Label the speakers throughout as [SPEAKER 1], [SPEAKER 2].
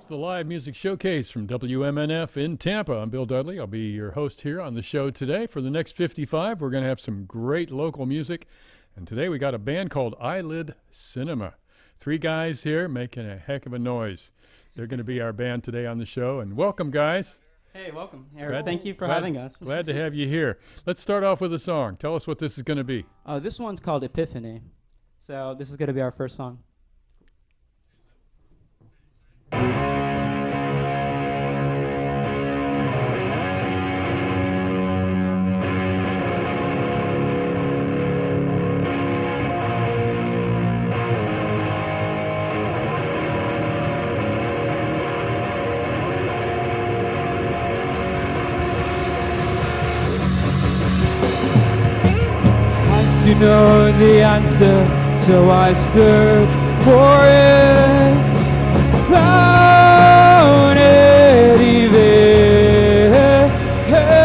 [SPEAKER 1] the live music showcase from WMNF in Tampa. I'm Bill Dudley. I'll be your host here on the show today. For the next 55, we're going to have some great local music. And today we got a band called Eyelid Cinema. 3 guys here making a heck of a noise. They're going to be our band today on the show. And welcome, guys.
[SPEAKER 2] Hey, welcome. Thank you for having us.
[SPEAKER 1] Glad to have you here. Let's start off with a song. Tell us what this is going to be.
[SPEAKER 2] This one's called Epiphany. So this is going to be our first song.
[SPEAKER 3] You know the answer, so I searched for it. I found it eventually.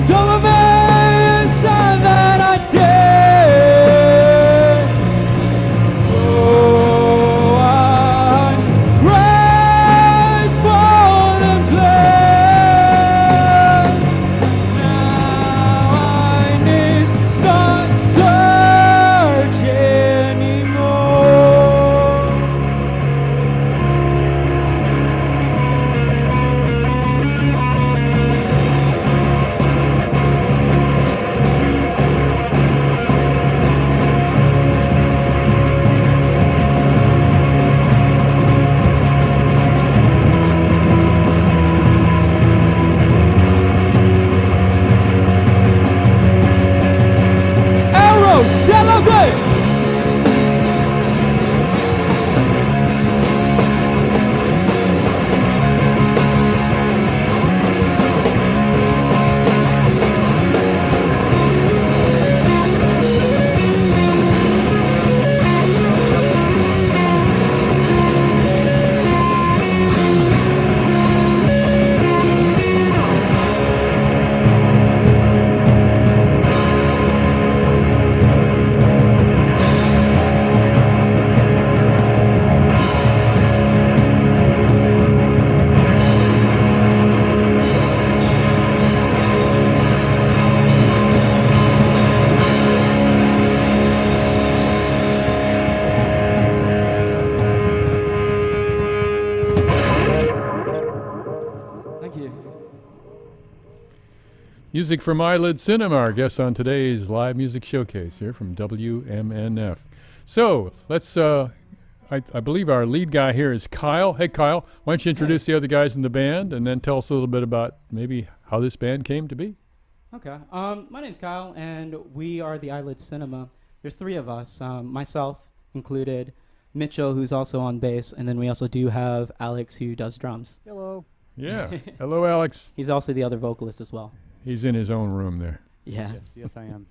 [SPEAKER 3] So amazed that I did. Oh, I'm grateful and blessed. Now I need not search anymore. Arrow, celebrate! Thank you.
[SPEAKER 1] Music from Eyelid Cinema, our guest on today's live music showcase here from WMNF. So let's, I believe our lead guy here is Kyle. Hey, Kyle, why don't you introduce the other guys in the band and then tell us a little bit about maybe how this band came to be?
[SPEAKER 2] Okay. My name's Kyle, and we are the Eyelid Cinema. There's 3 of us, myself included, Mitchell, who's also on bass, and then we also do have Alex, who does drums.
[SPEAKER 4] Hello.
[SPEAKER 1] Yeah. Hello, Alex.
[SPEAKER 2] He's also the other vocalist as well.
[SPEAKER 1] He's in his own room there.
[SPEAKER 2] Yeah.
[SPEAKER 4] Yes, I am.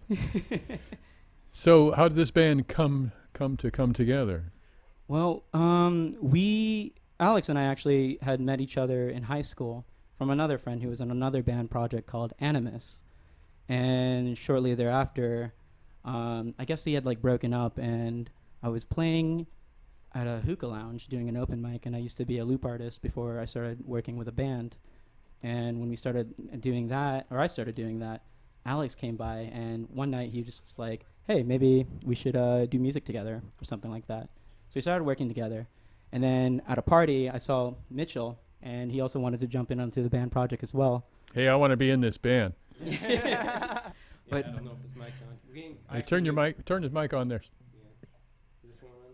[SPEAKER 1] So how did this band come together?
[SPEAKER 2] Well, Alex and I actually had met each other in high school from another friend who was in another band project called Animus. And shortly thereafter, I guess he had like broken up, and I was playing at a hookah lounge doing an open mic, and I used to be a loop artist before I started working with a band. And when we started doing that, or I started doing that, Alex came by, and one night he was just like, hey, maybe we should do music together or something like that. So we started working together. And then at a party, I saw Mitchell, and he also wanted to jump in onto the band project as well.
[SPEAKER 1] Hey, I want to be in this band.
[SPEAKER 2] But
[SPEAKER 5] I don't know if this mic's on.
[SPEAKER 1] Hey, turn his mic on there.
[SPEAKER 5] Is this one on?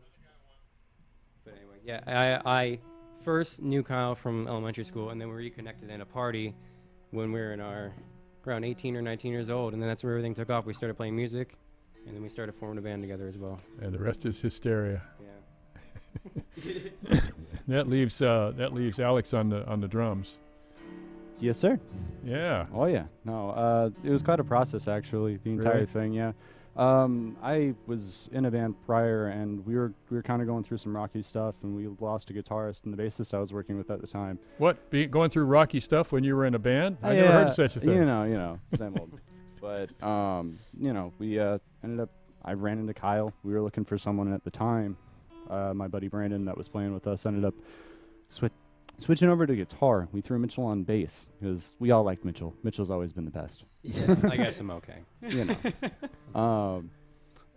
[SPEAKER 5] But anyway, yeah, I first knew Kyle from elementary school, and then we reconnected in a party when we were in our around 18 or 19 years old, and then that's where everything took off. We started playing music, and then we started forming a band together as well.
[SPEAKER 1] And the rest is hysteria.
[SPEAKER 5] Yeah.
[SPEAKER 1] That leaves Alex on the drums.
[SPEAKER 4] Yes, sir.
[SPEAKER 1] Yeah.
[SPEAKER 4] Oh, yeah. No, it was quite a process, actually, the entire
[SPEAKER 1] Really?
[SPEAKER 4] thing, yeah. I was in a band prior, and we were kind of going through some rocky stuff, and we lost a guitarist and the bassist I was working with at the time.
[SPEAKER 1] What? Going through rocky stuff when you were in a band? I never heard of such a thing.
[SPEAKER 4] You know, same old. But, we ended up I ran into Kyle. We were looking for someone at the time. My buddy Brandon that was playing with us ended up switching over to guitar. We threw Mitchell on bass because we all liked Mitchell. Mitchell's always been the best.
[SPEAKER 5] Yeah, I guess I'm okay.
[SPEAKER 4] You know.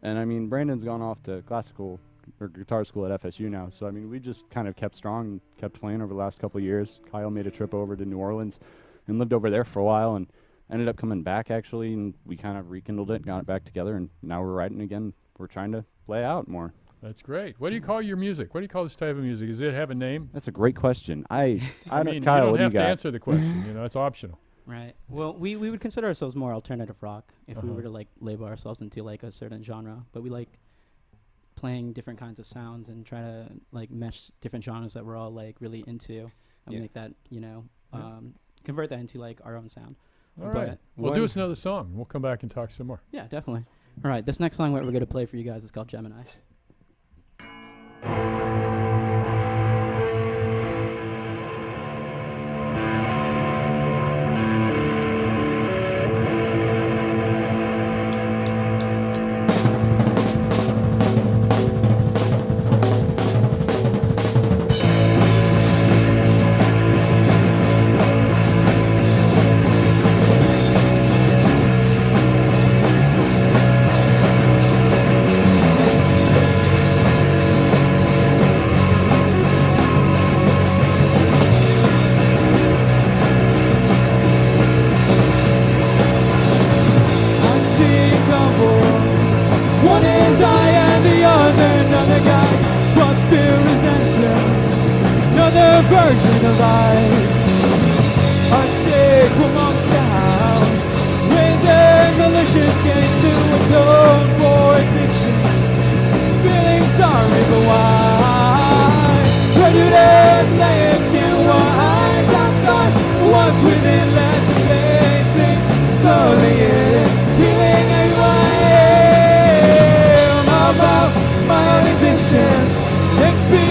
[SPEAKER 4] And I mean, Brandon's gone off to classical or guitar school at FSU now. So I mean, we just kind of kept strong and kept playing over the last couple of years. Kyle made a trip over to New Orleans and lived over there for a while and ended up coming back actually, and we kind of rekindled it, got it back together, and now we're writing again. We're trying to play out more.
[SPEAKER 1] That's great. What do you call your music? What do you call this type of music? Does it have a name?
[SPEAKER 4] That's a great question. I
[SPEAKER 1] mean,
[SPEAKER 4] Kyle,
[SPEAKER 1] you
[SPEAKER 4] what
[SPEAKER 1] don't
[SPEAKER 4] do you
[SPEAKER 1] have to
[SPEAKER 4] got?
[SPEAKER 1] answer the question. You know, it's optional.
[SPEAKER 2] Right. Well, we would consider ourselves more alternative rock if we
[SPEAKER 1] Uh-huh.
[SPEAKER 2] were to like label ourselves into like a certain genre. But we like playing different kinds of sounds and try to like mesh different genres that we're all like really into and
[SPEAKER 5] Yeah.
[SPEAKER 2] make that, you know,
[SPEAKER 1] Yeah.
[SPEAKER 2] convert that into like our own sound.
[SPEAKER 1] All
[SPEAKER 2] But
[SPEAKER 1] right. Well, do us another song. We'll come back and talk some more.
[SPEAKER 2] Yeah, definitely. All right. This next song what we're going to play for you guys is called Gemini.
[SPEAKER 3] Unthinkable. One is I and the other another guy. What fear is answer? Another version of I. A sick sound with a malicious gain to atone for existence. Feeling sorry, but why? Prejudice layers can wide outside. What's within let the painting slowly in. Healing who I am about my own existence. And be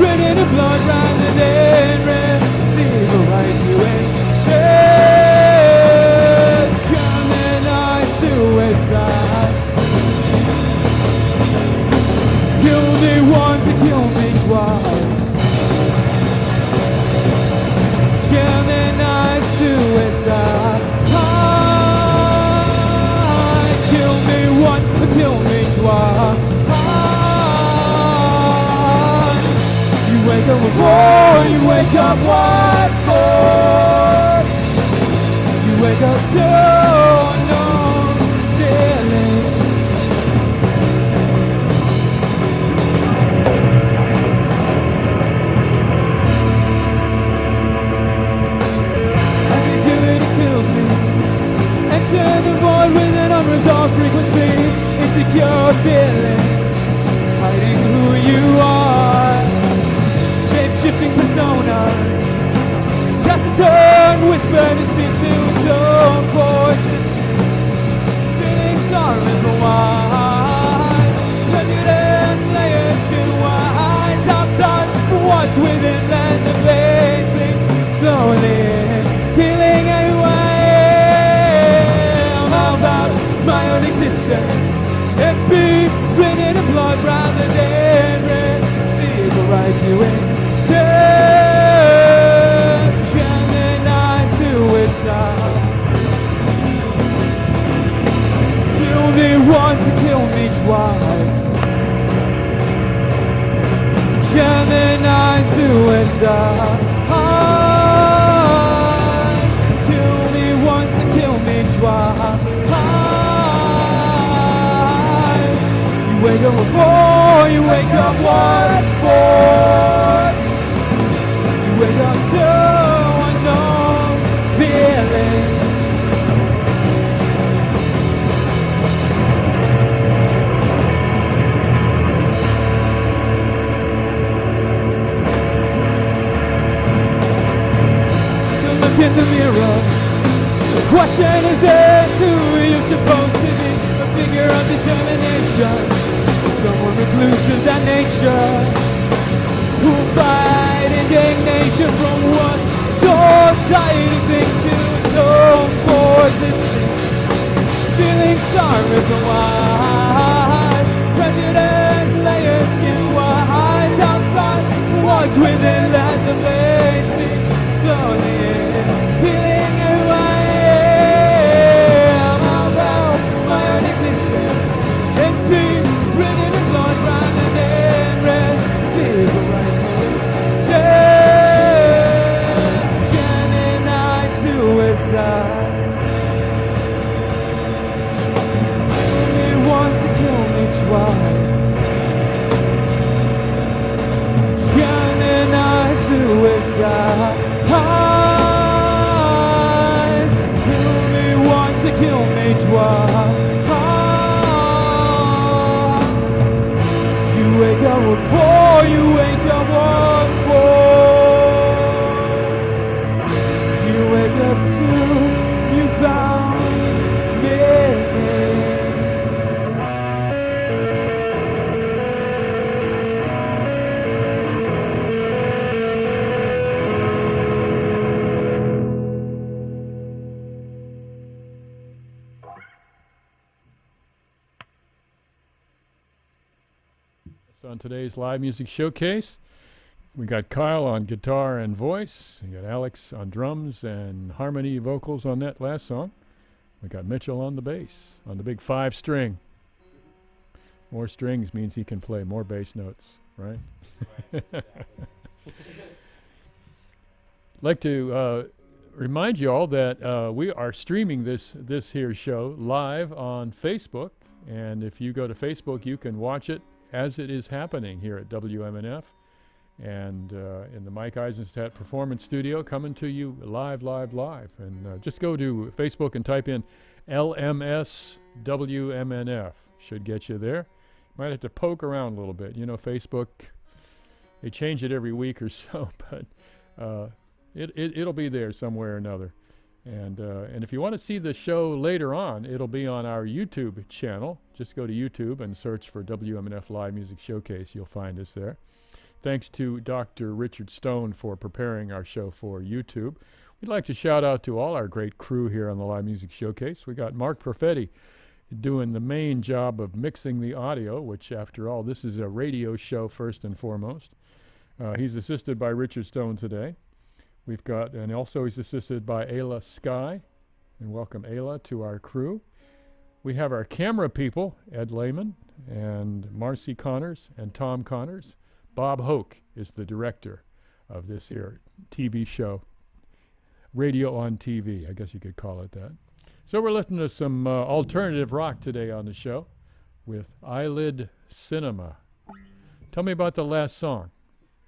[SPEAKER 3] written in blood rather than receive a right to exist. Gemini suicide. Kill me once and kill me twice. Gemini suicide. Kill me once and kill me twice. You wake up with war, you wake up what for? You wake up to unknown ceilings. Ambiguity kills me. Enter the void with an unresolved frequency. Insecure feeling, hiding who you are. Shape-shifting personas. Taciturn whisper to speak to its own voices. Feeling sorry for why. Prejudice layers can wide outside. What's within and debating slowly. Feeling who I am about my own existence. And be written in blood rather than receive a right to exist. Gemini suicide. Kill me once and kill me twice. Gemini suicide. Kill me once and kill me twice. You wake up for, you wake up what for? You wake up to unknown feelings. You look in the mirror. The question is this, who you're supposed to be. A figure of determination. Someone recluse of that nature who'll fight indignation from what society thinks to its own forces. Feeling sorry for why. breathing in lungs, running in red, civil rights Gemini suicide. Kill me once to kill me twice. Gemini suicide. Kill me once to kill me twice. You wake up with four, you wake up with four. You wake up to, you found me.
[SPEAKER 1] On today's live music showcase, we got Kyle on guitar and voice. We got Alex on drums and harmony vocals on that last song. We got Mitchell on the bass, on the big 5-string. More strings means he can play more bass notes, right? Like to remind you all that we are streaming this here show live on Facebook, and if you go to Facebook, you can watch it as it is happening here at WMNF and in the Mike Eisenstadt Performance Studio, coming to you live. And just go to Facebook and type in LMS WMNF. Should get you there. Might have to poke around a little bit. You know, Facebook, they change it every week or so, but it'll be there somewhere or another. And if you want to see the show later on, it'll be on our YouTube channel. Just go to YouTube and search for WMNF Live Music Showcase. You'll find us there. Thanks to Dr. Richard Stone for preparing our show for YouTube. We'd like to shout out to all our great crew here on the Live Music Showcase. We got Mark Perfetti doing the main job of mixing the audio, which after all, this is a radio show first and foremost. He's assisted by Richard Stone today. We've got, and also he's assisted by Ayla Sky, and welcome Ayla to our crew. We have our camera people, Ed Lehman and Marcy Connors and Tom Connors. Bob Hoke is the director of this here TV show, radio on TV, I guess you could call it that. So we're listening to some alternative rock today on the show with Eyelid Cinema. Tell me about the last song.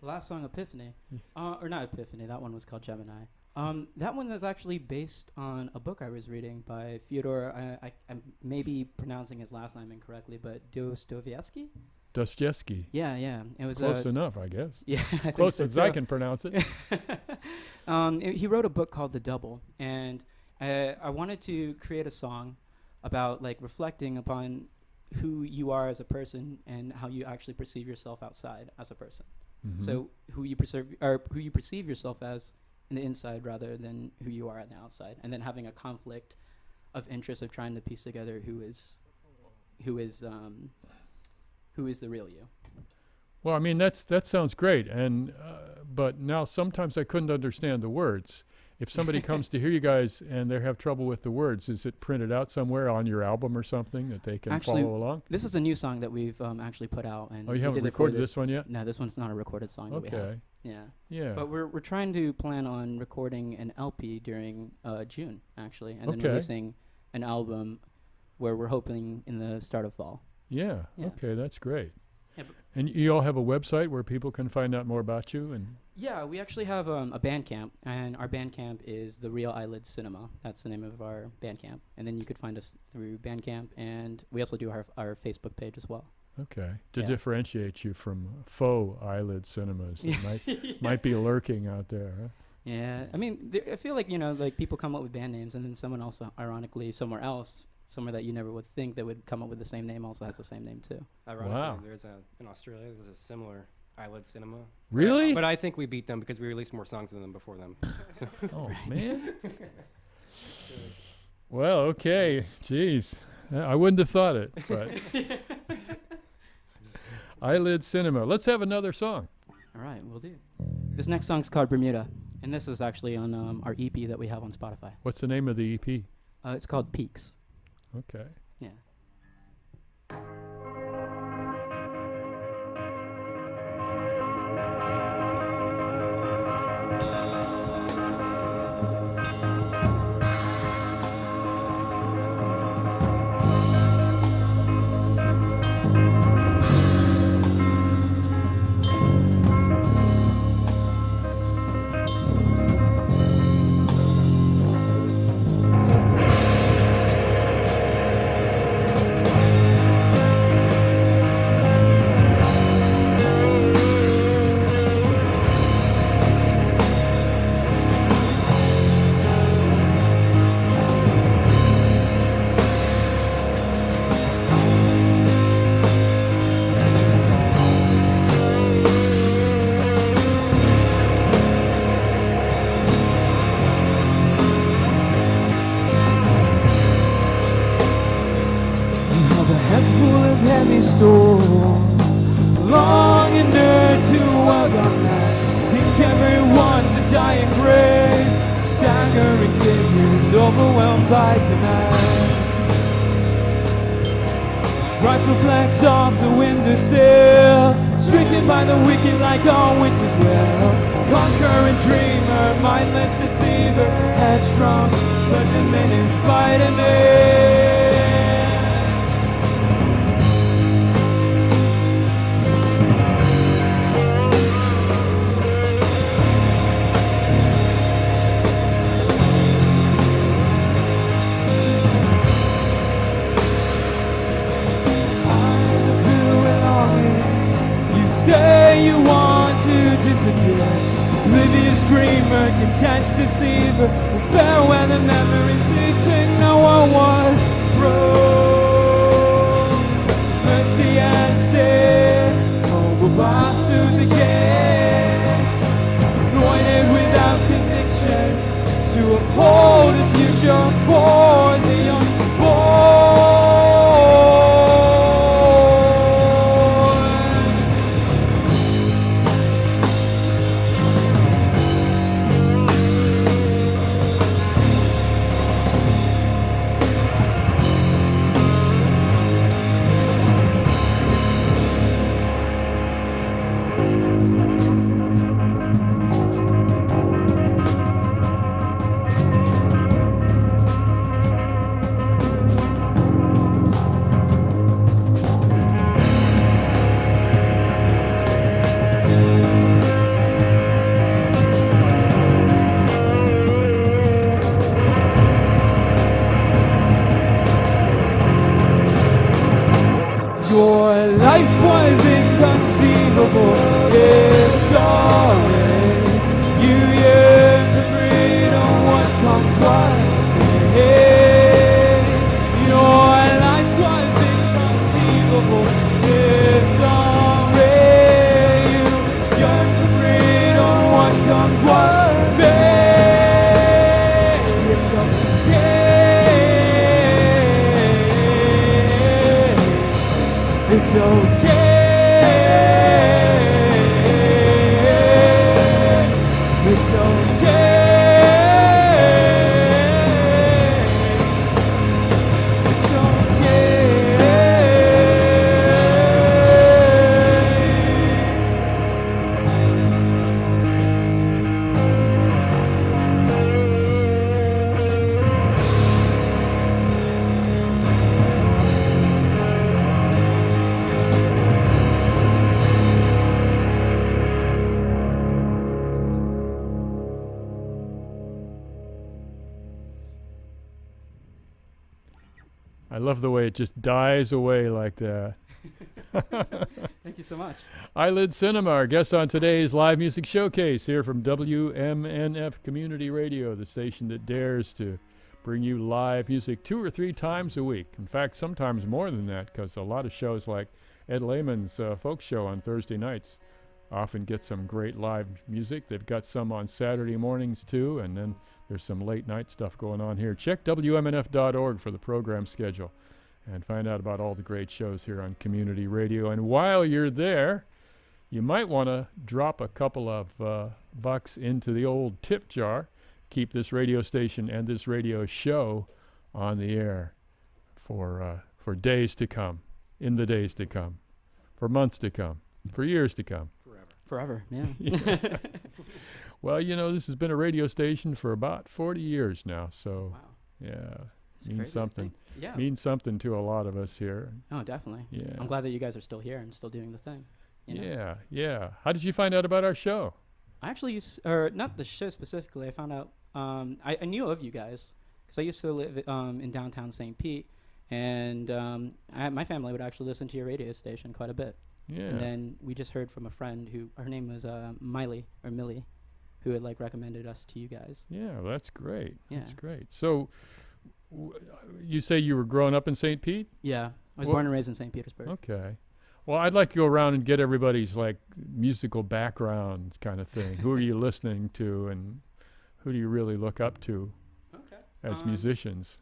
[SPEAKER 2] The last song, Epiphany, or not Epiphany, that one was called Gemini. That one is actually based on a book I was reading by Fyodor, I may be pronouncing his last name incorrectly, but Dostoevsky?
[SPEAKER 1] Dostoevsky.
[SPEAKER 2] Yeah. It was
[SPEAKER 1] close enough, I guess.
[SPEAKER 2] Yeah, I think
[SPEAKER 1] close
[SPEAKER 2] so
[SPEAKER 1] as
[SPEAKER 2] too.
[SPEAKER 1] I can pronounce it.
[SPEAKER 2] He wrote a book called The Double, and I wanted to create a song about like reflecting upon who you are as a person and how you actually perceive yourself outside as a person.
[SPEAKER 1] Mm-hmm.
[SPEAKER 2] So who you perceive yourself as in the inside rather than who you are on the outside, and then having a conflict of interest of trying to piece together who is the real you.
[SPEAKER 1] Well, I mean, that sounds great, and but now sometimes I couldn't understand the words. If somebody comes to hear you guys and they have trouble with the words, is it printed out somewhere on your album or something that they can
[SPEAKER 2] Actually,
[SPEAKER 1] follow along?
[SPEAKER 2] This is a new song that we've actually put out. And
[SPEAKER 1] Oh, you
[SPEAKER 2] we
[SPEAKER 1] haven't
[SPEAKER 2] did it for
[SPEAKER 1] recorded this one yet?
[SPEAKER 2] No, this one's not a recorded song that we have.
[SPEAKER 1] Okay.
[SPEAKER 2] Yeah.
[SPEAKER 1] Yeah.
[SPEAKER 2] But we're trying to plan on recording an LP during June, actually, and then
[SPEAKER 1] Okay.
[SPEAKER 2] releasing an album where we're hoping in the start of fall.
[SPEAKER 1] Yeah.
[SPEAKER 2] Yeah.
[SPEAKER 1] Okay, that's great.
[SPEAKER 2] Yeah, but
[SPEAKER 1] And you all have a website where people can find out more about you? And
[SPEAKER 2] yeah, we actually have a Bandcamp, and our Bandcamp is The Real Eyelid Cinema. That's the name of our Bandcamp. And then you could find us through Bandcamp, and we also do our Facebook page as well.
[SPEAKER 1] okay, to
[SPEAKER 2] Yeah.
[SPEAKER 1] differentiate you from faux eyelid cinemas that might be lurking out there. Huh?
[SPEAKER 2] Yeah, I mean, I feel like, like people come up with band names, and then someone else, ironically, somewhere that you never would think they would come up with the same name also has the same name too.
[SPEAKER 5] Ironically,
[SPEAKER 1] Wow.
[SPEAKER 5] there's in Australia, there's a similar Eyelid Cinema.
[SPEAKER 1] Really?
[SPEAKER 5] But I think we beat them because we released more songs than them before them.
[SPEAKER 1] Oh, man. Well, okay. Jeez. I wouldn't have thought it, but Eyelid Cinema. Let's have another song.
[SPEAKER 2] All right, we'll do. This next song's called Bermuda, and this is actually on our EP that we have on Spotify.
[SPEAKER 1] What's the name of the EP?
[SPEAKER 2] It's called Peaks.
[SPEAKER 1] Okay.
[SPEAKER 2] Yeah.
[SPEAKER 3] storms, longing to welcome that. Think everyone's a dying grave, staggering figures overwhelmed by command. Strife reflects off the windowsill, stricken by the wicked like all witches will. Conquering dreamer, mindless deceiver, headstrong but diminished by demand. Say you want to disappear, oblivious dreamer, content deceiver, with fair weather memories sleeping, no one was broke. Mercy and sin, oh, we're bastards again, anointed without convictions to uphold a future for the unborn. Your life was inconceivable, it's alright. You yearn for freedom, what comes what may. Your life was inconceivable, it's alright. You yearn for freedom, what comes what may. It's okay. It's okay. It's okay. It's
[SPEAKER 1] I love the way it just dies away like that.
[SPEAKER 2] Thank you so much.
[SPEAKER 1] Eyelid Cinema, our guest on today's live music showcase here from WMNF Community Radio, the station that dares to bring you live music 2 or 3 times a week. In fact, sometimes more than that, because a lot of shows like Ed Lehman's folk show on Thursday nights often get some great live music. They've got some on Saturday mornings too, and then there's some late night stuff going on here. Check WMNF.org for the program schedule and find out about all the great shows here on Community Radio. And while you're there, you might want to drop a couple of bucks into the old tip jar. Keep this radio station and this radio show on the air for days to come, in the days to come, for months to come, for years to come.
[SPEAKER 2] Forever, yeah.
[SPEAKER 1] Yeah. Well, you know, this has been a radio station for about 40 years now, so
[SPEAKER 2] Wow.
[SPEAKER 1] yeah,
[SPEAKER 2] It's
[SPEAKER 1] means
[SPEAKER 2] crazy to
[SPEAKER 1] something.
[SPEAKER 2] think. Yeah.
[SPEAKER 1] Means something to a lot of us here.
[SPEAKER 2] Oh, definitely.
[SPEAKER 1] Yeah.
[SPEAKER 2] I'm glad that you guys are still here and still doing the thing. You know?
[SPEAKER 1] Yeah, yeah. How did you find out about our show?
[SPEAKER 2] I actually or not the show specifically. I found out. I knew of you guys because I used to live in downtown St. Pete, and my family would actually listen to your radio station quite a bit.
[SPEAKER 1] Yeah.
[SPEAKER 2] And then we just heard from a friend who her name was Miley, who had like recommended us to you guys.
[SPEAKER 1] Yeah, that's great.
[SPEAKER 2] Yeah.
[SPEAKER 1] That's great. So, you say you were growing up in St. Pete?
[SPEAKER 2] Yeah, I was
[SPEAKER 1] Well-
[SPEAKER 2] born and raised in St. Petersburg.
[SPEAKER 1] Okay. Well, I'd like to go around and get everybody's like musical background kind of thing. Who are you listening to, and who do you really look up to
[SPEAKER 2] Okay.
[SPEAKER 1] as musicians?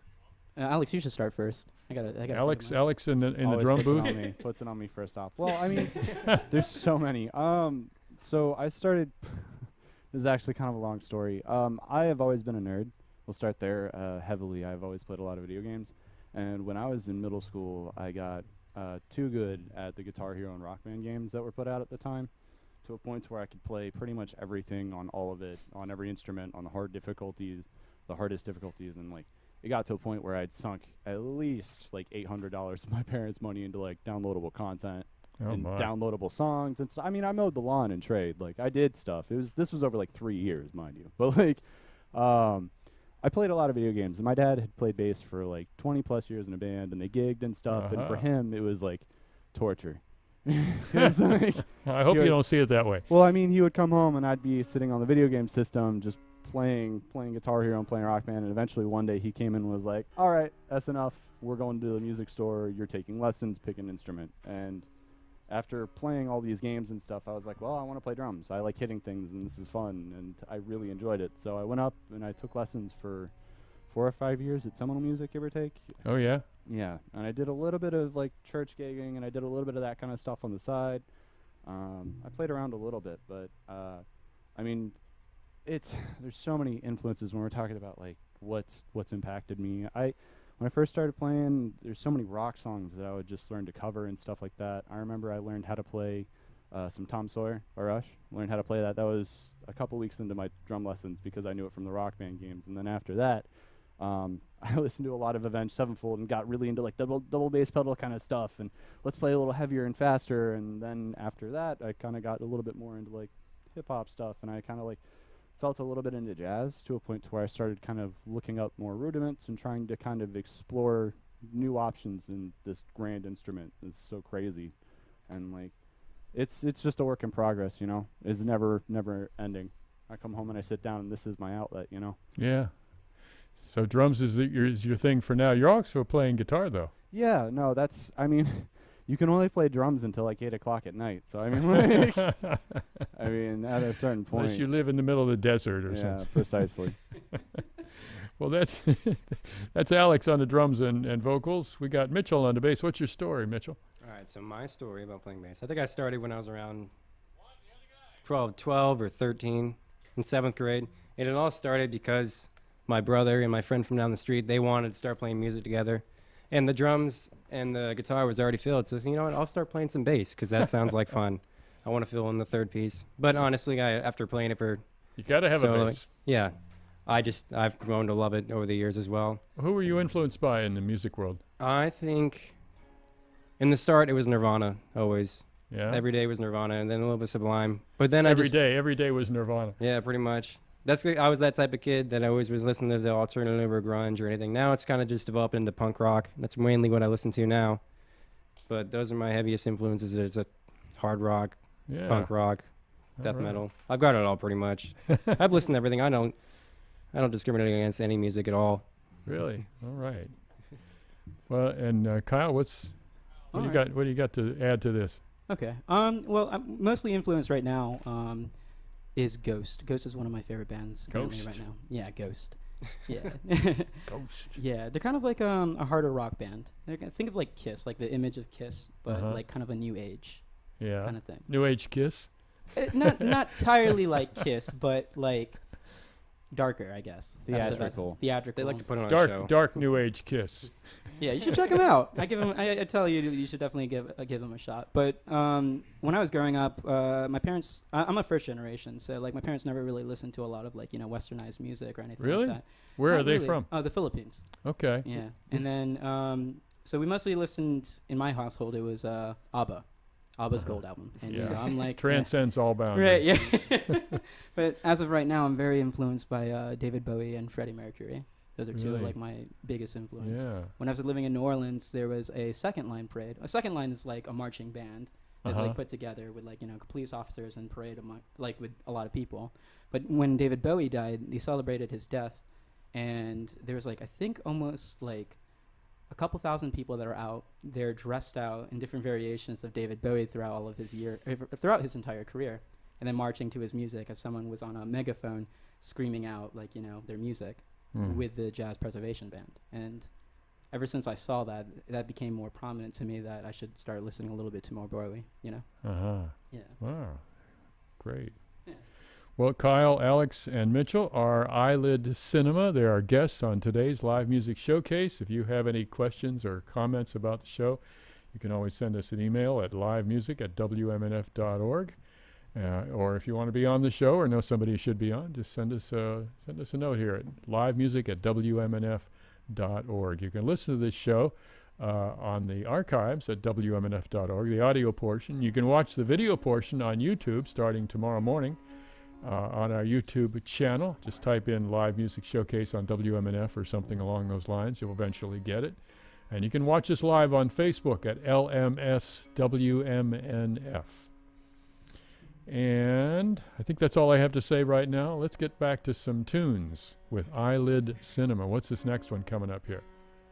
[SPEAKER 2] Alex, you should start first. I gotta.
[SPEAKER 1] Alex in the
[SPEAKER 4] Always
[SPEAKER 1] drum
[SPEAKER 4] puts it
[SPEAKER 1] booth.
[SPEAKER 4] on me, puts it on me first off. Well, I mean, there's so many. So I started. This is actually kind of a long story. I have always been a nerd. We'll start there heavily. I've always played a lot of video games, and when I was in middle school, I got too good at the Guitar Hero and Rock Band games that were put out at the time, to a point where I could play pretty much everything on all of it, on every instrument, on the hardest difficulties, and like it got to a point where I'd sunk at least like $800 of my parents' money into like downloadable content and downloadable songs and stuff. I mean, I mowed the lawn and trade. Like I did stuff. This was over like 3 years, mind you. But like, I played a lot of video games, and my dad had played bass for like 20 plus years in a band, and they gigged and stuff. And for him, it was like torture. It was like,
[SPEAKER 1] I hope you don't see it that way.
[SPEAKER 4] well, I mean, he would come home, and I'd be sitting on the video game system just playing Guitar Hero and playing Rock Band. And eventually one day he came in and was like, all right, that's enough. We're going to the music store. You're taking lessons. Pick an instrument. And after playing all these games and stuff, I was like, well, I want to play drums. I like hitting things, and this is fun, and I really enjoyed it. So I went up and I took lessons for 4 or 5 years at Seminole Music, give or take.
[SPEAKER 1] Oh yeah.
[SPEAKER 4] Yeah, and I did a little bit of like church gigging, and I did a little bit of that kind of stuff on the side. I played around a little bit, but I mean, there's so many influences when we're talking about like what's impacted me. When I first started playing, there's so many rock songs that I would just learn to cover and stuff like that. I remember I learned how to play some Tom Sawyer by Rush. Learned how to play that. That was a couple weeks into my drum lessons because I knew it from the Rock Band games. And then after that, I listened to a lot of Avenged Sevenfold and got really into like double bass pedal kind of stuff. And let's play a little heavier and faster. And then after that, I kind of got a little bit more into like hip hop stuff. And I kind of like felt a little bit into jazz to a point to where I started kind of looking up more rudiments and trying to kind of explore new options in this grand instrument. It's so crazy. And like, it's just a work in progress, you know. It's never ending. I come home and I sit down and this is my outlet, you know.
[SPEAKER 1] Yeah. So drums is your thing for now. You're also playing guitar though.
[SPEAKER 4] Yeah, no, I mean, you can only play drums until like 8 o'clock at night. So I mean, like, I mean, at a certain point.
[SPEAKER 1] Unless you live in the middle of the desert or something.
[SPEAKER 4] Yeah, precisely.
[SPEAKER 1] Well, that's Alex on the drums and vocals. We got Mitchell on the bass. What's your story, Mitchell?
[SPEAKER 5] All right, so my story about playing bass. I think I started when I was around 12 or 13 in 7th grade. And it all started because my brother and my friend from down the street, they wanted to start playing music together. And the drums and the guitar was already filled. So, you know what, I'll start playing some bass because that sounds like fun. I want to fill in the third piece. But honestly, after playing it for...
[SPEAKER 1] You got to have a bass.
[SPEAKER 5] Like, yeah. I've grown to love it over the years as well.
[SPEAKER 1] Who were you influenced by in the music world?
[SPEAKER 5] I think in the start it was Nirvana, always.
[SPEAKER 1] Yeah.
[SPEAKER 5] Every day was Nirvana, and then a little bit Sublime. But then
[SPEAKER 1] every day was Nirvana.
[SPEAKER 5] Yeah, pretty much. I was that type of kid that always was listening to the alternative or grunge or anything. Now it's kind of just developed into punk rock. That's mainly what I listen to now. But those are my heaviest influences. It's a hard rock, punk rock, death metal. I've got it all pretty much. I've listened to everything. I don't discriminate against any music at all.
[SPEAKER 1] Really? All right. Well, and Kyle, what do you got to add to this?
[SPEAKER 2] Okay. Well, I'm mostly influenced right now. Is Ghost. Ghost is one of my favorite bands currently right now. Yeah, Ghost. Yeah.
[SPEAKER 1] Ghost.
[SPEAKER 2] Yeah, they're kind of like a harder rock band. Think of like Kiss, like the image of Kiss, but like kind of a new age kind of thing.
[SPEAKER 1] New age Kiss?
[SPEAKER 2] Not entirely like Kiss, but like darker, I guess.
[SPEAKER 4] Theatrical.
[SPEAKER 2] Theatrical.
[SPEAKER 5] They like to put on a show.
[SPEAKER 1] Dark new age Kiss.
[SPEAKER 2] Yeah, you should check them out. I tell you, you should definitely give them a shot. But when I was growing up, my parents, I'm a first generation, so like my parents never really listened to a lot of like westernized music or anything
[SPEAKER 1] really?
[SPEAKER 2] like that.
[SPEAKER 1] Where
[SPEAKER 2] Not
[SPEAKER 1] are they
[SPEAKER 2] really.
[SPEAKER 1] from?
[SPEAKER 2] Oh, the Philippines.
[SPEAKER 1] Okay.
[SPEAKER 2] Yeah, and then so we mostly listened in my household. It was ABBA's Gold album, and I'm like
[SPEAKER 1] transcends all boundaries.
[SPEAKER 2] Right, yeah. But as of right now, I'm very influenced by David Bowie and Freddie Mercury. Those are two of like my biggest influence.
[SPEAKER 1] Yeah.
[SPEAKER 2] When I was living in New Orleans, there was a second line parade. A second line is like a marching band that like put together with like police officers and parade like with a lot of people. But when David Bowie died, they celebrated his death, and there was like I think almost like a couple thousand people that are out there dressed out in different variations of David Bowie throughout throughout his entire career, and then marching to his music as someone was on a megaphone screaming out like their music with the Jazz Preservation Band. And ever since I saw that, that became more prominent to me that I should start listening a little bit to more Broadway, you know?
[SPEAKER 1] Uh-huh.
[SPEAKER 2] Yeah.
[SPEAKER 1] Wow. Great.
[SPEAKER 2] Yeah.
[SPEAKER 1] Well, Kyle, Alex, and Mitchell are Eyelid Cinema. They're our guests on today's live music showcase. If you have any questions or comments about the show, you can always send us an email at livemusic@wmnf.org. Or if you want to be on the show or know somebody who should be on, just send us a note here at livemusic@wmnf.org. You can listen to this show on the archives at WMNF.org, the audio portion. You can watch the video portion on YouTube starting tomorrow morning on our YouTube channel. Just type in Live Music Showcase on WMNF or something along those lines. You'll eventually get it. And you can watch us live on Facebook at LMSWMNF. And I think that's all I have to say right now. Let's get back to some tunes with Eyelid Cinema. What's this next one coming up here?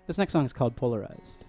[SPEAKER 2] This next song is called Polarized.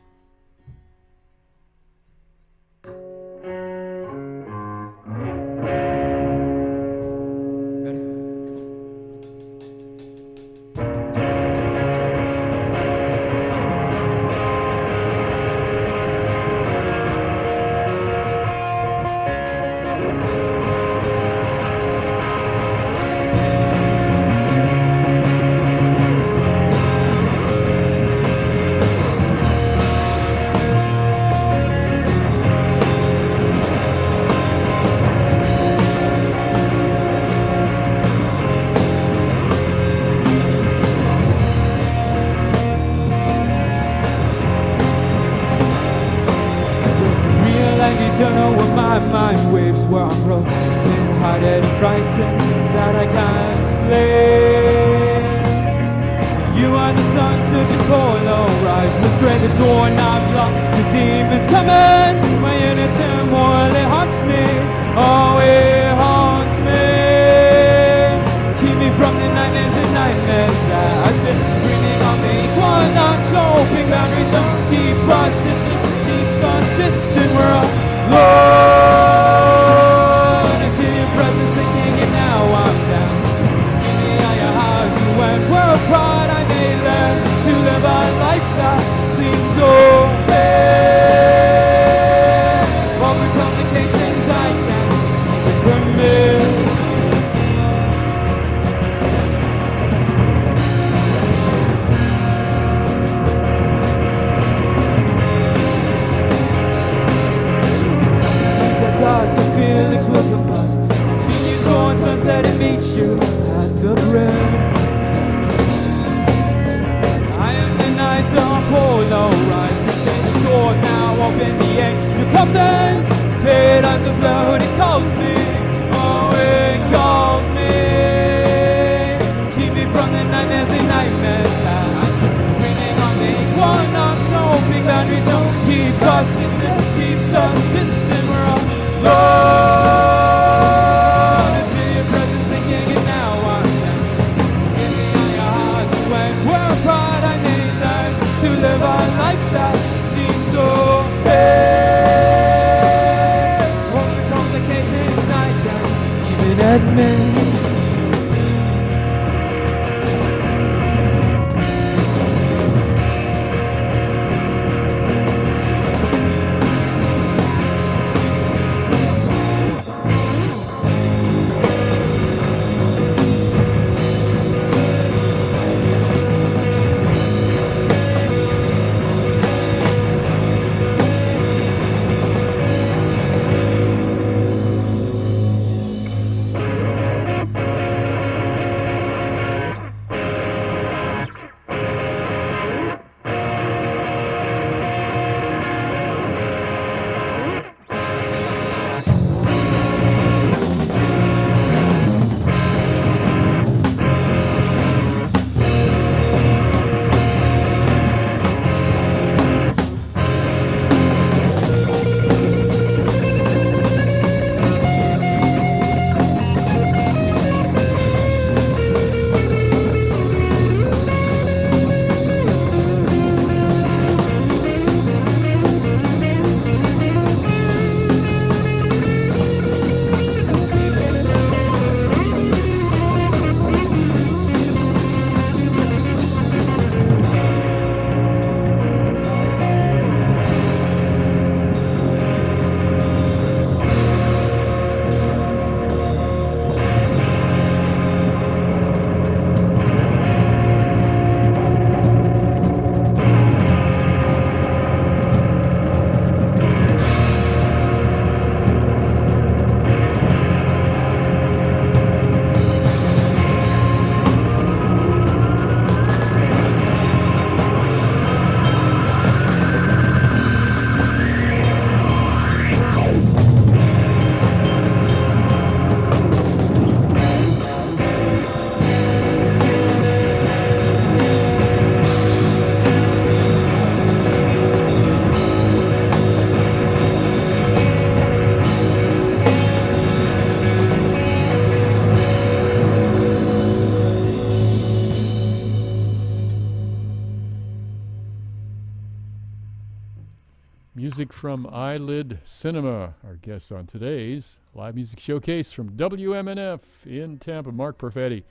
[SPEAKER 1] music from Eyelid Cinema, our guest on today's live music showcase from WMNF in Tampa. Mark Perfetti,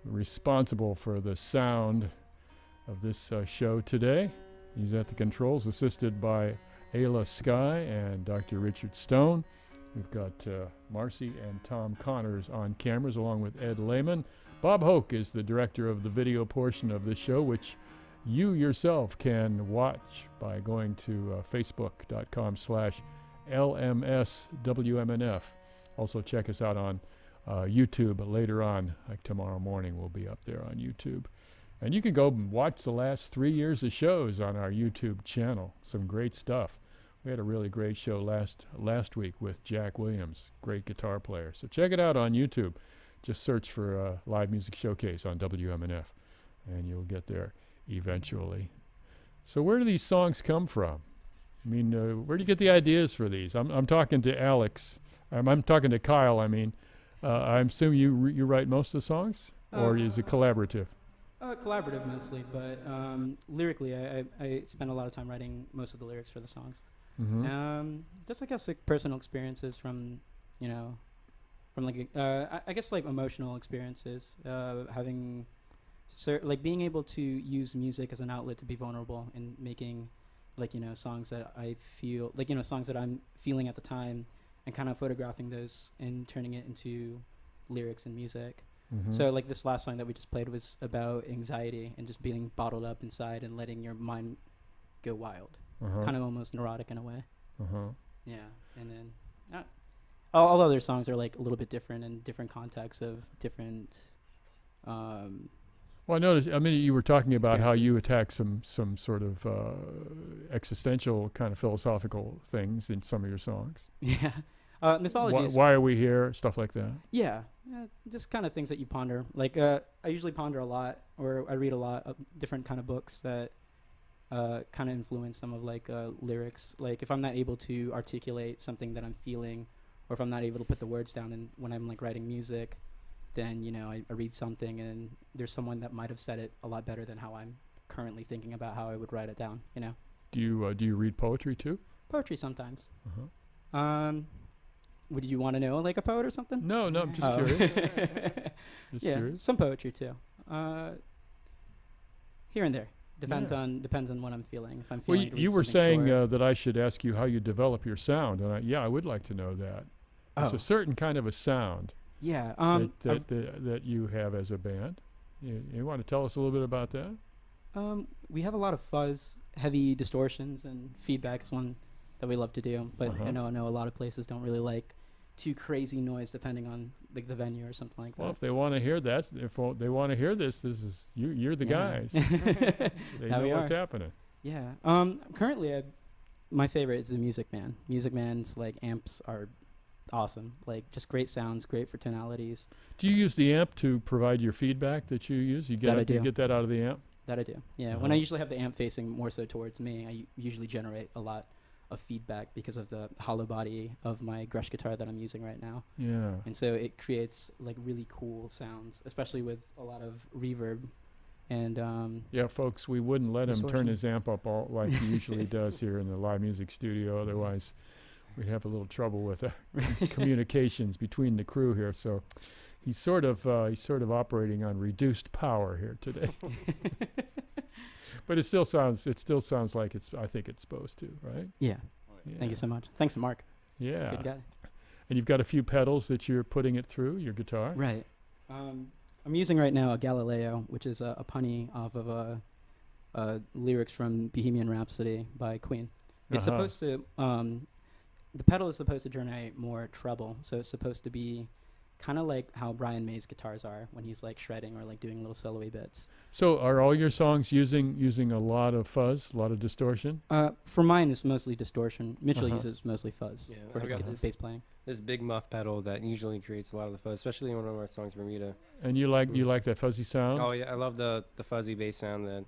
[SPEAKER 1] responsible for the sound of this show today. He's at the controls, assisted by Ayla Sky and Dr. Richard Stone. We've got Marcy and Tom Connors on cameras, along with Ed Lehman. Bob Hoke is the director of the video portion of this show, which you yourself can watch by going to facebook.com/LMSWMNF. Also check us out on YouTube later on, like tomorrow morning we'll be up there on YouTube. And you can go and watch the last 3 years of shows on our YouTube channel. Some great stuff. We had a really great show last week with Jack Williams, great guitar player. So check it out on YouTube. Just search for Live Music Showcase on WMNF, and you'll get there eventually. So where do these songs come from? I mean, where do you get the ideas for these? I'm talking to Alex. I'm talking to Kyle, I mean. I assume you write most of the songs? Or is it collaborative?
[SPEAKER 2] Collaborative mostly, but lyrically, I spend a lot of time writing most of the lyrics for the songs.
[SPEAKER 1] Mm-hmm.
[SPEAKER 2] Just I guess like personal experiences from, from like I guess like emotional experiences, having like being able to use music as an outlet to be vulnerable and making like songs that I feel like songs that I'm feeling at the time, and kind of photographing those and turning it into lyrics and music.
[SPEAKER 1] Mm-hmm.
[SPEAKER 2] So like this last song that we just played was about anxiety and just being bottled up inside and letting your mind go wild. Kind of almost neurotic in a way. Yeah. And then all other songs are like a little bit different in different contexts of different
[SPEAKER 1] well, I noticed, you were talking about how you attack some sort of existential kind of philosophical things in some of your songs.
[SPEAKER 2] Yeah. Mythologies.
[SPEAKER 1] Why are we here? Stuff like that.
[SPEAKER 2] Yeah. Just kind of things that you ponder. Like I usually ponder a lot, or I read a lot of different kind of books that kind of influence some of like lyrics. Like if I'm not able to articulate something that I'm feeling, or if I'm not able to put the words down, and when I'm like writing music, then I read something and there's someone that might have said it a lot better than how I'm currently thinking about how I would write it down.
[SPEAKER 1] Do you read poetry too?
[SPEAKER 2] Poetry sometimes. Would you want to know like a poet or something?
[SPEAKER 1] No, I'm just curious.
[SPEAKER 2] Curious. Some poetry too. Here and there. Depends on what I'm feeling. If I'm feeling.
[SPEAKER 1] Well, you were saying that I should ask you how you develop your sound, and I would like to know that. It's a certain kind of a sound.
[SPEAKER 2] Yeah.
[SPEAKER 1] That you have as a band. You want to tell us a little bit about that?
[SPEAKER 2] We have a lot of fuzz, heavy distortions, and feedback is one that we love to do. But I know a lot of places don't really like too crazy noise, depending on like the venue or something like that.
[SPEAKER 1] Well, if they want to hear that, if they want to hear this is you're the guys. They know what's happening.
[SPEAKER 2] Yeah. Currently, my favorite is the Music Man. Music Man's like amps are awesome. Like just great sounds, great for tonalities.
[SPEAKER 1] Do you use the amp to provide your feedback that you use? You get that out of the amp?
[SPEAKER 2] That I do. Yeah. When I usually have the amp facing more so towards me, I usually generate a lot of feedback because of the hollow body of my Gretsch guitar that I'm using right now.
[SPEAKER 1] Yeah.
[SPEAKER 2] And so it creates like really cool sounds, especially with a lot of reverb. And
[SPEAKER 1] yeah, folks, we wouldn't let him turn his amp up all like he usually does here in the live music studio. Otherwise, we'd have a little trouble with communications between the crew here. So he's sort of operating on reduced power here today. But it still sounds like I think it's supposed to, right?
[SPEAKER 2] Yeah. Thank you so much. Thanks to Mark.
[SPEAKER 1] Yeah.
[SPEAKER 2] Good guy.
[SPEAKER 1] And you've got a few pedals that you're putting it through your guitar.
[SPEAKER 2] Right. I'm using right now a Galileo, which is a punny off of lyrics from Bohemian Rhapsody by Queen. It's supposed to the pedal is supposed to generate more treble, so it's supposed to be kind of like how Brian May's guitars are when he's like shredding or like doing little solo-y bits.
[SPEAKER 1] So are all your songs using a lot of fuzz, a lot of distortion?
[SPEAKER 2] For mine, it's mostly distortion. Mitchell uses mostly fuzz for his bass playing.
[SPEAKER 5] This big muff pedal that usually creates a lot of the fuzz, especially in one of our songs, Bermuda.
[SPEAKER 1] And you like that fuzzy sound?
[SPEAKER 5] Oh yeah, I love the fuzzy bass sound that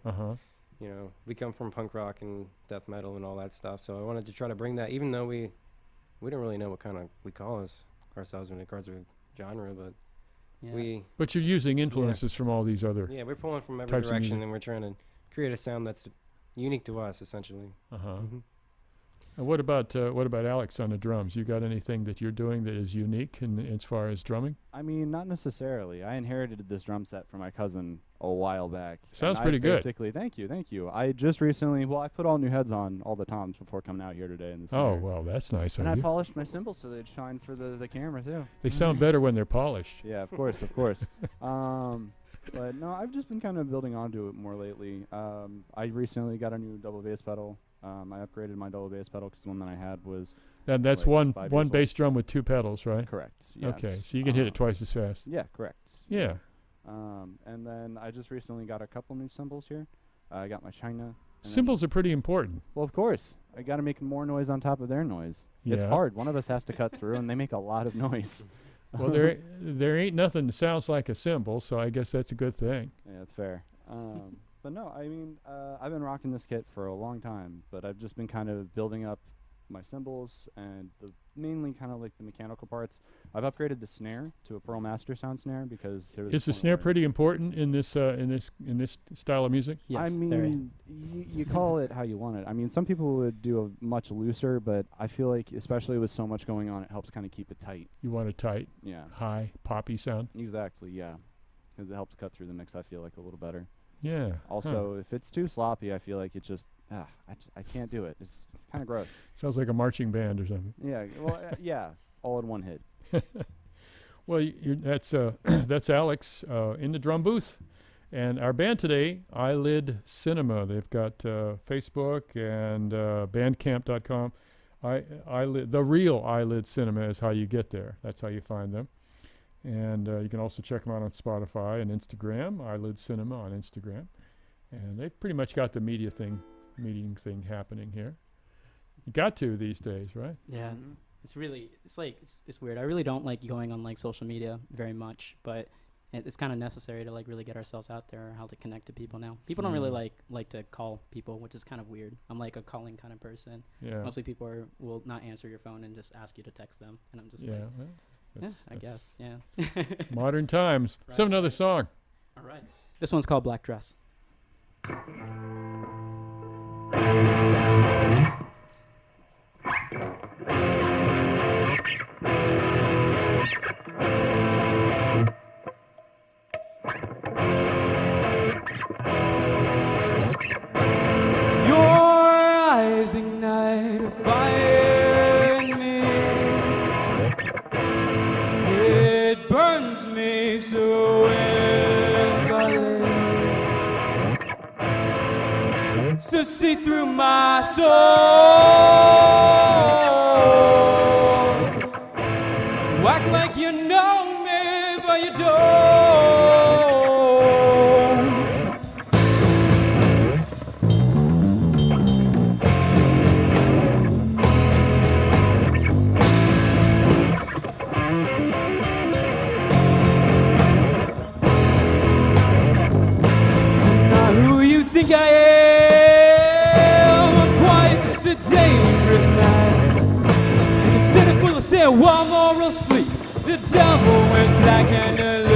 [SPEAKER 5] we come from punk rock and death metal and all that stuff. So I wanted to try to bring that, even though we don't really know what kind of we call ourselves when it comes to genre, but
[SPEAKER 1] But you're using influences from all these other.
[SPEAKER 5] Yeah, we're pulling from every direction, and we're trying to create a sound that's unique to us, essentially.
[SPEAKER 1] And what about Alex on the drums? You got anything that you're doing that is unique as far as drumming?
[SPEAKER 4] I mean, not necessarily. I inherited this drum set from my cousin a while back.
[SPEAKER 1] Sounds
[SPEAKER 4] and
[SPEAKER 1] pretty
[SPEAKER 4] I
[SPEAKER 1] good.
[SPEAKER 4] Basically, thank you. I just recently, I put all new heads on all the toms before coming out here today in the
[SPEAKER 1] Oh,
[SPEAKER 4] snare.
[SPEAKER 1] well, that's nice
[SPEAKER 4] And
[SPEAKER 1] of
[SPEAKER 4] I
[SPEAKER 1] you.
[SPEAKER 4] polished my cymbals so they'd shine for the camera too.
[SPEAKER 1] They sound better when they're polished.
[SPEAKER 4] Yeah, of course, of course. But no, I've just been kind of building onto it more lately. I recently got a new double bass pedal. I upgraded my double bass pedal because the one that I had was
[SPEAKER 1] And that's
[SPEAKER 4] like
[SPEAKER 1] one
[SPEAKER 4] 5
[SPEAKER 1] one
[SPEAKER 4] years
[SPEAKER 1] bass drum with 2 pedals, right?
[SPEAKER 4] correct. Yes.
[SPEAKER 1] Okay, so you can hit it twice as fast.
[SPEAKER 4] Yeah, correct.
[SPEAKER 1] Yeah.
[SPEAKER 4] And then I just recently got a couple new cymbals here. I got my China. and then-
[SPEAKER 1] Cymbals are pretty important.
[SPEAKER 4] Well, of course. I got to make more noise on top of their noise. It's
[SPEAKER 1] Yeah.
[SPEAKER 4] hard. One of us has to cut through, and they make a lot of noise.
[SPEAKER 1] Well, there ain't nothing that sounds like a cymbal, so I guess that's a good thing.
[SPEAKER 4] Yeah, that's fair. But no, I mean, I've been rocking this kit for a long time, but I've just been kind of building up my cymbals and mainly kind of like the mechanical parts. I've upgraded the snare to a Pearl Master sound snare because there was a
[SPEAKER 1] Is the
[SPEAKER 4] point
[SPEAKER 1] snare
[SPEAKER 4] where-
[SPEAKER 1] pretty important in this style of music?
[SPEAKER 2] Yes,
[SPEAKER 4] I
[SPEAKER 2] very.
[SPEAKER 4] mean, you call it how you want it. I mean, some people would do a much looser, but I feel like, especially with so much going on, it helps kind of keep it tight.
[SPEAKER 1] You want a tight,
[SPEAKER 4] Yeah,
[SPEAKER 1] high, poppy sound?
[SPEAKER 4] exactly. Yeah, because it helps cut through the mix. I feel like a little better.
[SPEAKER 1] Yeah.
[SPEAKER 4] Also, if it's too sloppy, I feel like it just I can't do it. It's kind of gross.
[SPEAKER 1] Sounds like a marching band or something.
[SPEAKER 4] Yeah, well, yeah, all in one hit.
[SPEAKER 1] Well, that's that's Alex in the drum booth, and our band today, Eyelid Cinema. They've got Facebook and Bandcamp.com. Eyelid, the real Eyelid Cinema is how you get there. That's how you find them, and you can also check them out on Spotify and Instagram. Eyelid Cinema on Instagram, and they've pretty much got the meeting thing happening here. You got to these days, right?
[SPEAKER 2] Yeah, it's really, it's weird. I really don't like going on like social media very much, but it's kind of necessary to like really get ourselves out there, how to connect to people now. People don't really like to call people, which is kind of weird. I'm like a calling kind of person.
[SPEAKER 1] Yeah.
[SPEAKER 2] Mostly people will not answer your phone and just ask you to text them, and I'm just
[SPEAKER 1] Yeah.
[SPEAKER 2] like,
[SPEAKER 1] Well,
[SPEAKER 2] yeah, I guess, yeah.
[SPEAKER 1] modern times.
[SPEAKER 2] Right.
[SPEAKER 1] So another song.
[SPEAKER 2] All right. This one's called Black Dress.
[SPEAKER 3] Your eyes ignite a fire in me. It burns me so invalid. So see through my soul. Act like you know me, but you don't. Not who you think I am. I'm quite the dangerous man. In a city full of sin, one moral sleep. The devil wears black and allures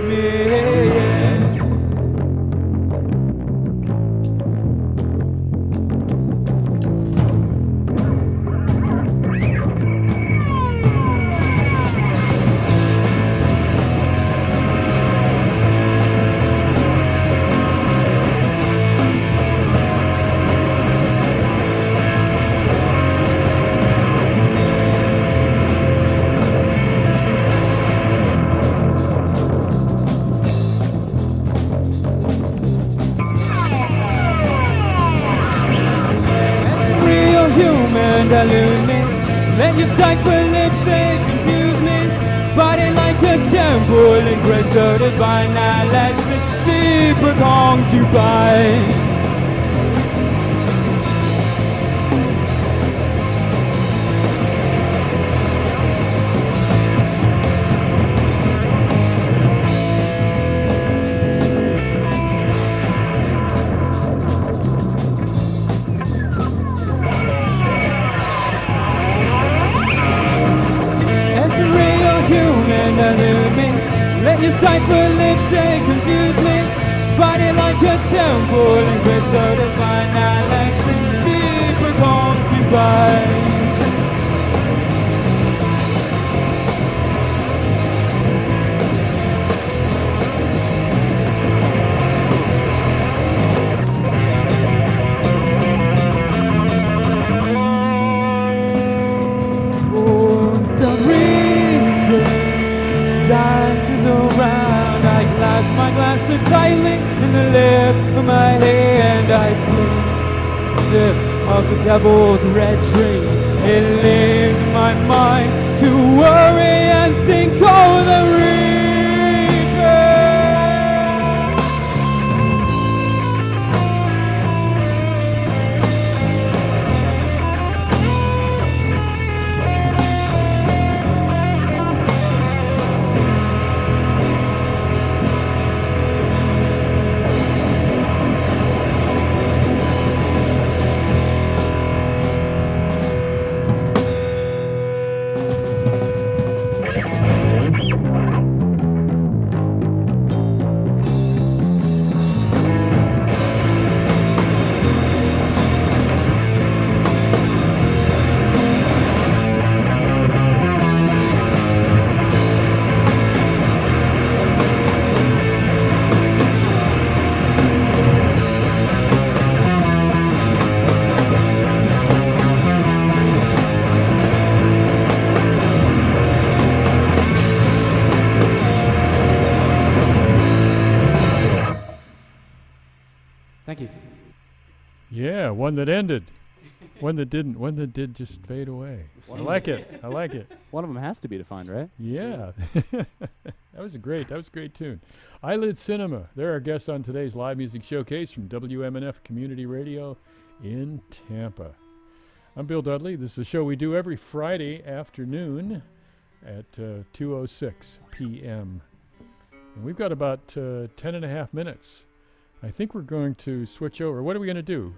[SPEAKER 3] me. Real human delude me. Let your cipher lips they confuse me. Body like a temple in grace of divine knowledge. Deeper concubine. Every real human elude me. Let your cipher lips they confuse me. Body like a temple in by. My glass so tightly in the lip of my hand. I put the of the devil's red tree. It leaves my mind to worry and think of the reaper. Thank you.
[SPEAKER 1] Yeah, one that ended. One that didn't. One that did just fade away. I like it. I like it.
[SPEAKER 4] One of them has to be defined, right?
[SPEAKER 1] Yeah. That was a great tune. Eyelid Cinema. They're our guests on today's live music showcase from WMNF Community Radio in Tampa. I'm Bill Dudley. This is a show we do every Friday afternoon at 2:06 p.m. And we've got about 10 and a half minutes. I think we're going to switch over. What are we going to do?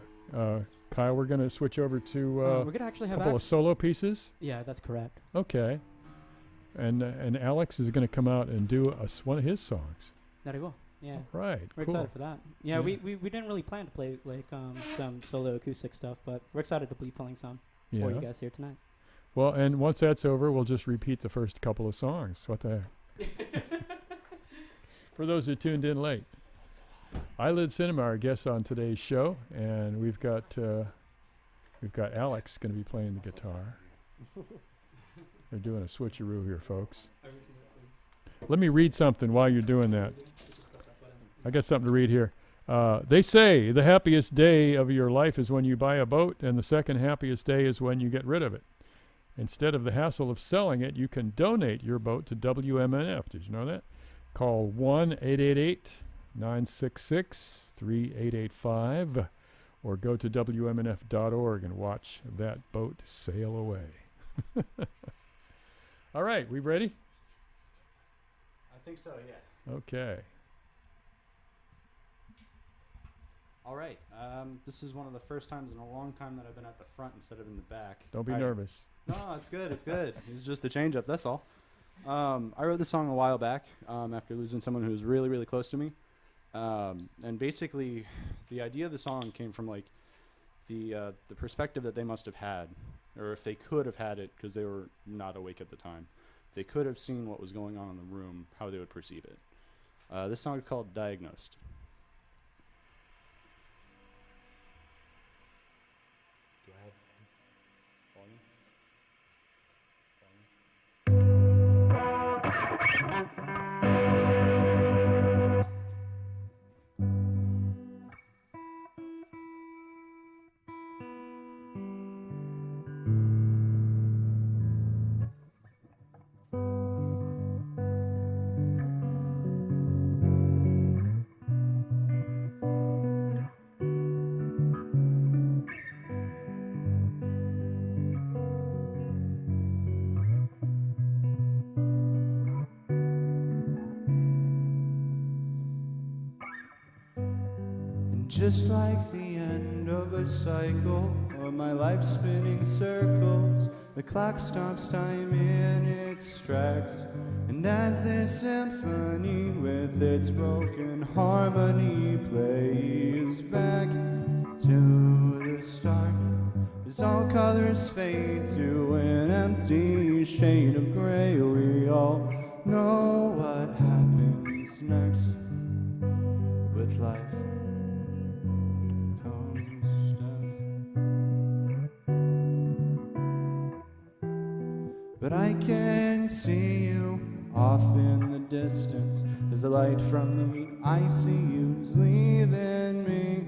[SPEAKER 1] Kyle, we're going to switch over to
[SPEAKER 2] we're going to actually
[SPEAKER 1] a
[SPEAKER 2] have
[SPEAKER 1] couple of solo pieces.
[SPEAKER 2] Yeah, that's correct.
[SPEAKER 1] Okay. And Alex is going to come out and do one of his songs.
[SPEAKER 2] There you go. Yeah.
[SPEAKER 1] Right.
[SPEAKER 2] We're
[SPEAKER 1] cool.
[SPEAKER 2] excited for that. Yeah, we didn't really plan to play like some solo acoustic stuff, but we're excited to be playing some for you guys here tonight.
[SPEAKER 1] Well, and once that's over, we'll just repeat the first couple of songs. What the heck? For those who tuned in late. Eyelid Cinema, our guests on today's show, and we've got Alex going to be playing the guitar. They're doing a switcheroo here, folks. Let me read something while you're doing that. I got something to read here. They say the happiest day of your life is when you buy a boat, and the second happiest day is when you get rid of it. Instead of the hassle of selling it, you can donate your boat to WMNF. Did you know that? Call 1-888-966-3885 or go to WMNF.org and watch that boat sail away. All right, we ready?
[SPEAKER 4] I think so, yeah.
[SPEAKER 1] Okay.
[SPEAKER 4] All right. This is one of the first times in a long time that I've been at the front instead of in the back.
[SPEAKER 1] Don't be nervous.
[SPEAKER 4] No, it's good. It's good. It's just a change up. That's all. I wrote this song a while back after losing someone who was really, really close to me. And basically, the idea of the song came from like the perspective that they must have had, or if they could have had it because they were not awake at the time. If they could have seen what was going on in the room, how they would perceive it. This song is called Diagnosed. Do I have volume?
[SPEAKER 3] Just like the end of a cycle, of my life spinning circles, the clock stops time in its tracks. And as this symphony with its broken harmony plays back to the start, as all colors fade to an empty shade of gray. We all know what happens next. With life comes death. But I can see you off in the distance as the light from the ICU's leaving me.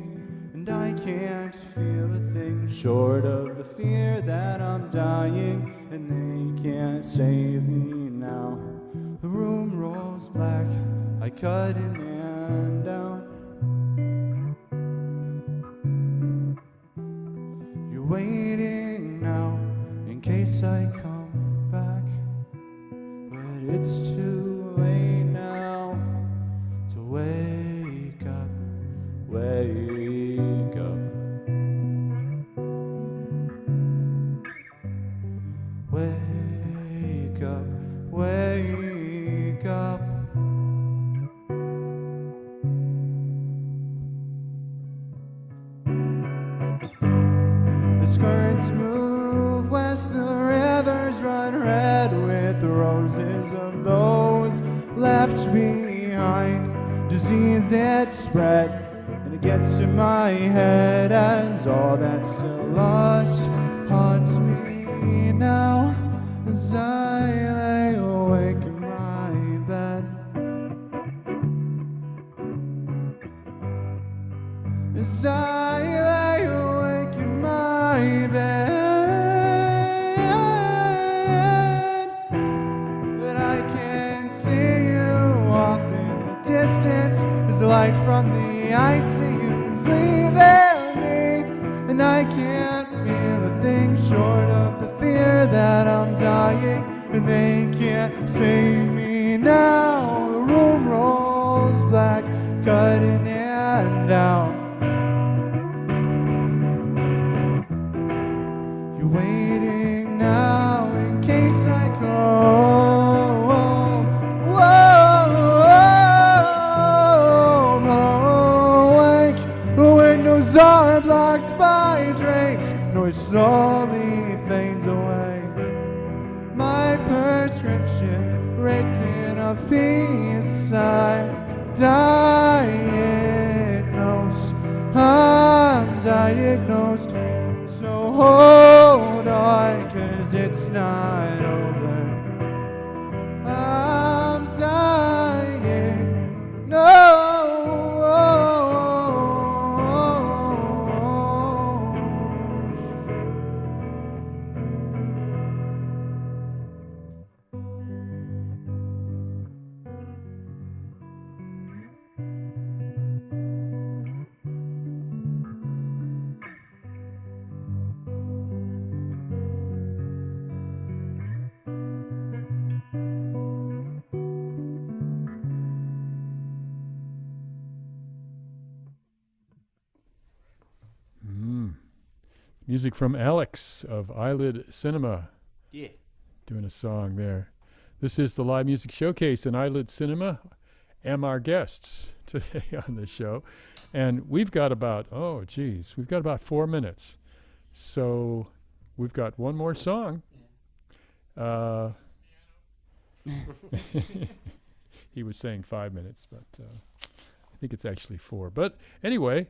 [SPEAKER 3] And I can't feel a thing short of the fear that I'm dying, and they can't save me now. The room rolls black, I cut an hand down. You're waiting now in case I come back, but it's too late now to wake up, wake up, wake up, wake up. The skirts move west, the rivers run red with the roses of those left behind. Disease it spread, and it gets to my head as all that's still lost haunts me now as I lay awake in my bed. As I lay awake in my bed, but I can see you off in the distance as the light from the ICU's leaving me, and I can't feel a thing short of the fear that I'm dying, and they can't save me now. The room rolls black, cutting hand out. You're waiting now in case I come. Awake. The windows are blocked by drapes. Noise slowly fades away. My prescription's written a piece. I'm diagnosed. I'm diagnosed. So hold on, 'cause it's not over. I'm dying. No.
[SPEAKER 1] Music from Alex of Eyelid Cinema.
[SPEAKER 3] Yeah.
[SPEAKER 1] Doing a song there. This is the live music showcase in Eyelid Cinema. Am our guests today on the show. And we've got about 4 minutes. So we've got one more song. He was saying 5 minutes, but I think it's actually 4. But anyway,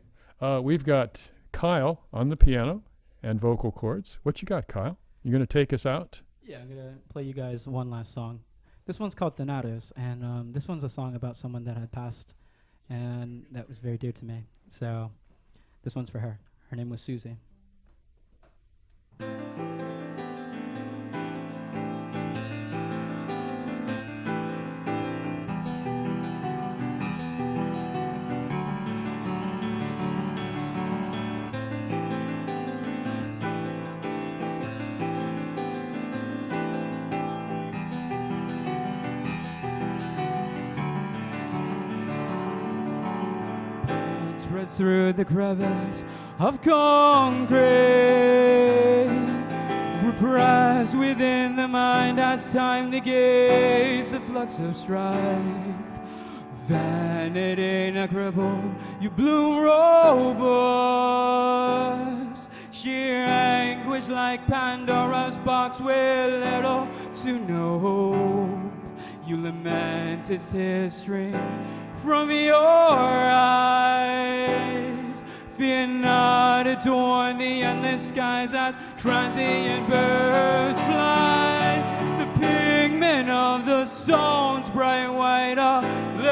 [SPEAKER 1] we've got Kyle on the piano and vocal cords. What you got, Kyle? You going to take us out?
[SPEAKER 2] Yeah, I'm going to play you guys one last song. This one's called Thanatos, and this one's a song about someone that had passed and that was very dear to me. So this one's for her. Her name was Susie. Spread through the crevice of concrete, repressed within the mind as time negates the flux of strife. Vanity not crippled, you bloom robust,
[SPEAKER 3] sheer anguish like Pandora's box with little to no hope. You lament its history from your eyes. Fear not, adorn the endless skies as transient birds fly. The pigment of the stone's bright white allure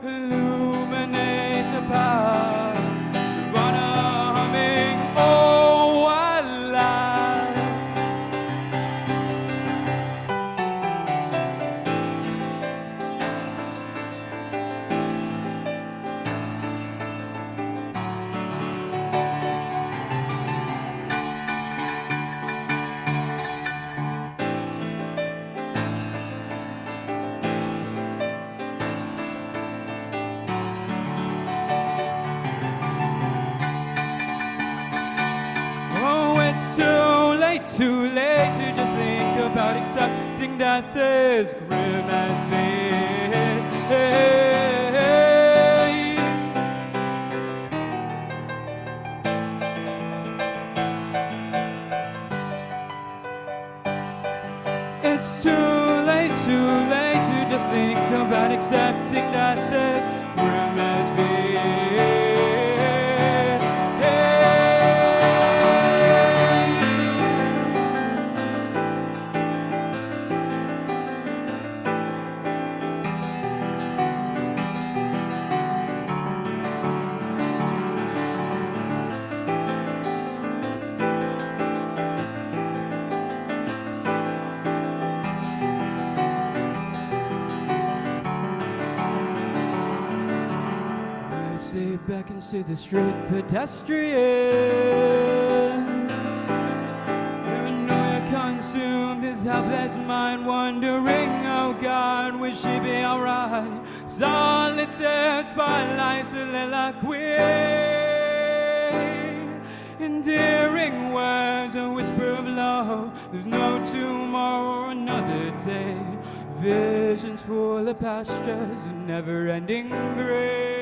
[SPEAKER 3] illuminates a path. Nirvana humming, oh, at last. Oh, it's too late to just think about accepting death as grim as fate. It's too late to just think about accepting death as grim as fate. Mercy beckons to the street pedestrian. Paranoia consumed his helpless mind, wondering, oh God, will she be alright? Solitaire spotlight soliloquy, endearing words, a whisper of love. There's no tomorrow or another day. Visions full of pastures and never-ending grain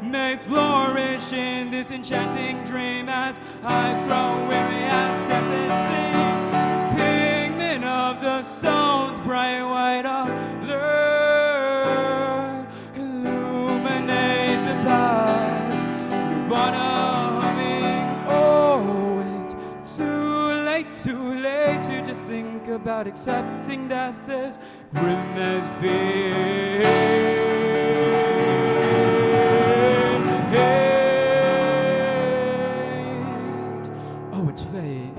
[SPEAKER 3] may flourish in this enchanting dream as eyes grow weary, as death it sings. The pigment of the stone's bright white allure illuminates the path. Nirvana humming, oh, it's too late to just think about accepting death as grim as fate. Oh, it's fate.